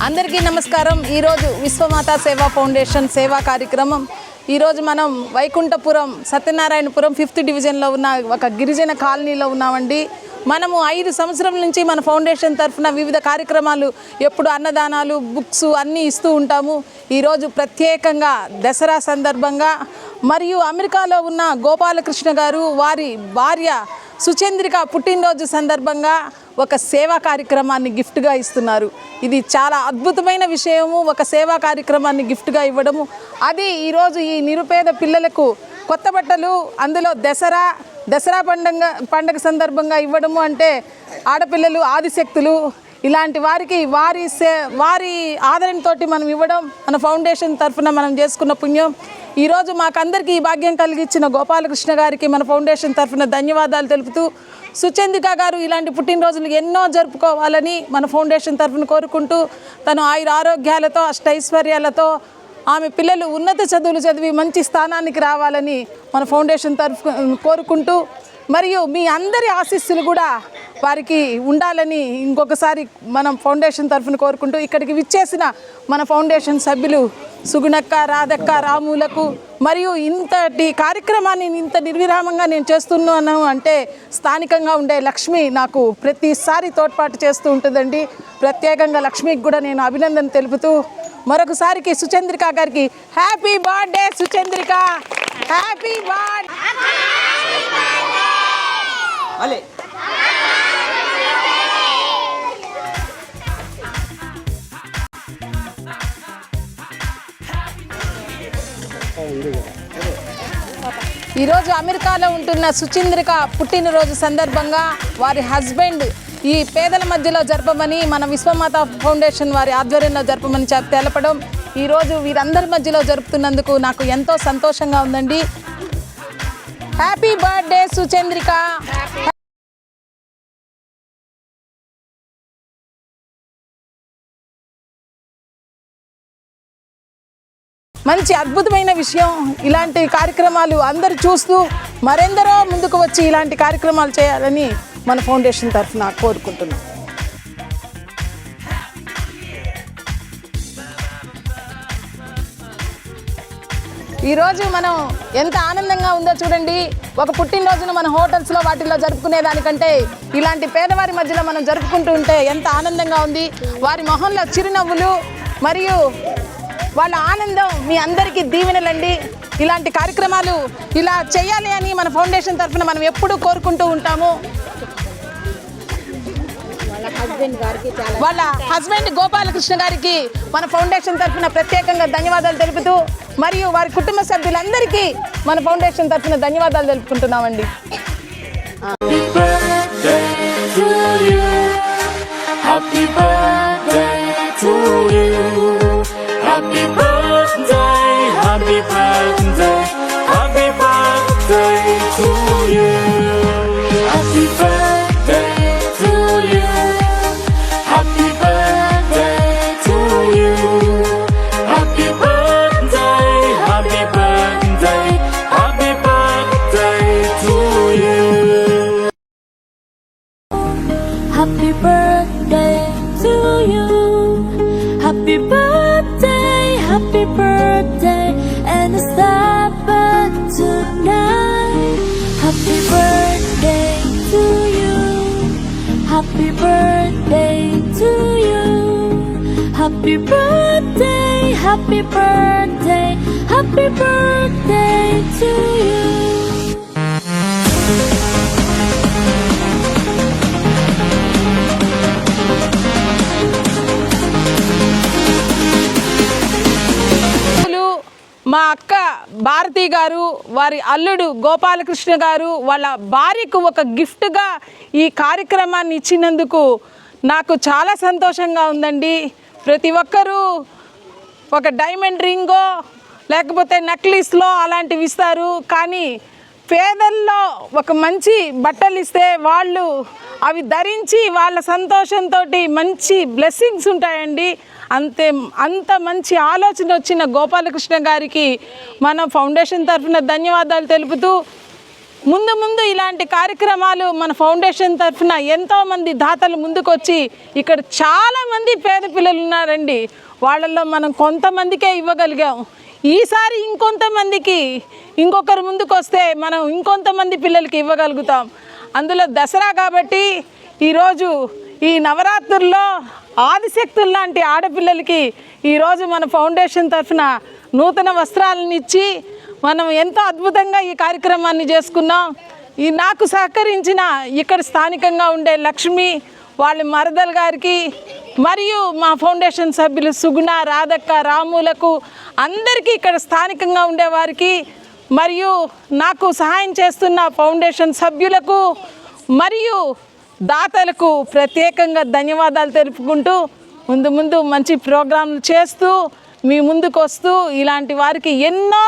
అందరికీ నమస్కారం. ఈరోజు విశ్వమాత సేవా ఫౌండేషన్ సేవా కార్యక్రమం. ఈరోజు మనం వైకుంఠపురం సత్యనారాయణపురం 5th డివిజన్లో ఉన్న ఒక గిరిజన కాలనీలో ఉన్నామండి. మనము 5 సంవత్సరాల నుంచి మన ఫౌండేషన్ తరఫున వివిధ కార్యక్రమాలు ఎప్పుడు అన్నదానాలు, బుక్స్ అన్నీ ఇస్తూ ఉంటాము. ఈరోజు ప్రత్యేకంగా దసరా సందర్భంగా మరియు అమెరికాలో ఉన్న గోపాలకృష్ణ గారు వారి భార్య సుచంద్రిక పుట్టినరోజు సందర్భంగా ఒక సేవా కార్యక్రమాన్ని గిఫ్ట్గా ఇస్తున్నారు. ఇది చాలా అద్భుతమైన విషయము. ఒక సేవా కార్యక్రమాన్ని గిఫ్ట్గా ఇవ్వడము, అది ఈరోజు ఈ నిరుపేద పిల్లలకు కొత్త బట్టలు, అందులో దసరా పండగ సందర్భంగా ఇవ్వడము అంటే ఆడపిల్లలు, ఆదిశక్తులు ఇలాంటి వారికి వారి ఆదరణతోటి మనం ఇవ్వడం మన ఫౌండేషన్ తరఫున మనం చేసుకున్న పుణ్యం. ఈరోజు మాకందరికీ ఈ భాగ్యం కలిగించిన గోపాలకృష్ణ గారికి మన ఫౌండేషన్ తరఫున ధన్యవాదాలు తెలుపుతూ, సుచంద్రిక గారు ఇలాంటి పుట్టినరోజులు ఎన్నో జరుపుకోవాలని మన ఫౌండేషన్ తరఫున కోరుకుంటూ, తను ఆరోగ్యాలతో అష్టైశ్వర్యాలతో ఆమె పిల్లలు ఉన్నత చదువులు చదివి మంచి స్థానానికి రావాలని మన ఫౌండేషన్ తరఫున కోరుకుంటూ, మరియు మీ అందరి ఆశీస్సులు కూడా వారికి ఉండాలని ఇంకొకసారి మనం ఫౌండేషన్ తరఫున కోరుకుంటూ, ఇక్కడికి విచ్చేసిన మన ఫౌండేషన్ సభ్యులు సుగుణక్క, రాధక్క, రాములకు మరియు ఇంతటి కార్యక్రమాన్ని ఇంత నిర్విరామంగా నేను చేస్తున్నాను అంటే స్థానికంగా ఉండే లక్ష్మి నాకు ప్రతిసారి తోడ్పాటు చేస్తూ ఉంటుందండి. ప్రత్యేకంగా లక్ష్మికి కూడా నేను అభినందన తెలుపుతూ, మరొకసారికి సుచంద్రిక గారికి హ్యాపీ బర్త్డే సుచంద్రిక, హ్యాపీ బర్త్డే. ఈరోజు అమెరికాలో ఉంటున్న సుచంద్రిక పుట్టినరోజు సందర్భంగా వారి హస్బెండ్ ఈ పేదల మధ్యలో జరపమని మన విశ్వమాత ఫౌండేషన్ వారి ఆధ్వర్యంలో జరపమని తెలపడం, ఈరోజు వీరందరి మధ్యలో జరుపుతున్నందుకు నాకు ఎంతో సంతోషంగా ఉందండి. Happy birthday Suchandrika. మంచి అద్భుతమైన విషయం. ఇలాంటి కార్యక్రమాలు అందరూ చూస్తూ మరెందరో ముందుకు వచ్చి ఇలాంటి కార్యక్రమాలు చేయాలని మన ఫౌండేషన్ తరఫున కోరుకుంటున్నాం. ఈరోజు మనం ఎంత ఆనందంగా ఉందో చూడండి. ఒక పుట్టినరోజును మన హోటల్స్లో వాటిల్లో జరుపుకునే దానికంటే ఇలాంటి పేదవారి మధ్యలో మనం జరుపుకుంటూ ఉంటే ఎంత ఆనందంగా ఉంది. వారి మొహంలో చిరునవ్వులు మరియు వాళ్ళ ఆనందం మీ అందరికీ దీవెనలండి. ఇలాంటి కార్యక్రమాలు ఇలా చేయాలి అని మన ఫౌండేషన్ తరఫున మనం ఎప్పుడూ కోరుకుంటూ ఉంటాము. వాళ్ళ హస్బెండ్ గోపాలకృష్ణ గారికి మన ఫౌండేషన్ తరఫున ప్రత్యేకంగా ధన్యవాదాలు తెలుపుతూ, మరియు వారి కుటుంబ సభ్యులందరికీ మన ఫౌండేషన్ తరఫున ధన్యవాదాలు తెలుపుకుంటున్నామండి. Happy birthday, happy birthday, happy birthday to you. Happy birthday to you. Happy birthday to you. Happy birthday, happy birthday, happy birthday to you. Happy birthday to you. Happy birthday, happy birthday, and a star but tonight. Happy birthday to you. Happy birthday to you. Happy birthday, happy birthday, happy birthday to you. మా అక్క భారతి గారు, వారి అల్లుడు గోపాలకృష్ణ గారు వాళ్ళ భార్యకు ఒక గిఫ్ట్గా ఈ కార్యక్రమాన్ని ఇచ్చినందుకు నాకు చాలా సంతోషంగా ఉందండి. ప్రతి ఒక్కరూ ఒక డైమండ్ రింగో లేకపోతే నెక్లెస్లో అలాంటివి ఇస్తారు, కానీ పేదల్లో ఒక మంచి బట్టలు ఇస్తే వాళ్ళు అవి ధరించి వాళ్ళ సంతోషంతో మంచి బ్లెస్సింగ్స్ ఉంటాయండి. అంత మంచి ఆలోచన వచ్చిన గోపాలకృష్ణ గారికి మన ఫౌండేషన్ తరఫున ధన్యవాదాలు తెలుపుతూ, ముందు ముందు ఇలాంటి కార్యక్రమాలు మన ఫౌండేషన్ తరఫున ఎంతోమంది దాతలు ముందుకొచ్చి ఇక్కడ చాలామంది పేద పిల్లలు ఉన్నారండి. వాళ్ళల్లో మనం కొంతమందికే ఇవ్వగలిగాం. ఈసారి ఇంకొంతమందికి ఇంకొకరు ముందుకు వస్తే మనం ఇంకొంతమంది పిల్లలకి ఇవ్వగలుగుతాం. అందులో దసరా కాబట్టి ఈరోజు ఈ నవరాత్రుల్లో ఆదిశక్తులు లాంటి ఆడపిల్లలకి ఈరోజు మన ఫౌండేషన్ తరఫున నూతన వస్త్రాలను ఇచ్చి మనం ఎంతో అద్భుతంగా ఈ కార్యక్రమాన్ని చేసుకున్నాం. ఈ నాకు సహకరించిన ఇక్కడ స్థానికంగా ఉండే లక్ష్మి, వాళ్ళ మరదల్ గారికి, మరియు మా ఫౌండేషన్ సభ్యులు సుగుణ, రాధక్క, రాములకు, అందరికీ ఇక్కడ స్థానికంగా ఉండేవారికి, మరియు నాకు సహాయం చేస్తున్న ఫౌండేషన్ సభ్యులకు మరియు దాతలకు ప్రత్యేకంగా ధన్యవాదాలు తెలుపుకుంటూ ముందు ముందు మంచి ప్రోగ్రాంలు చేస్తూ మీ ముందుకు వస్తూ ఇలాంటి వారికి ఎన్నో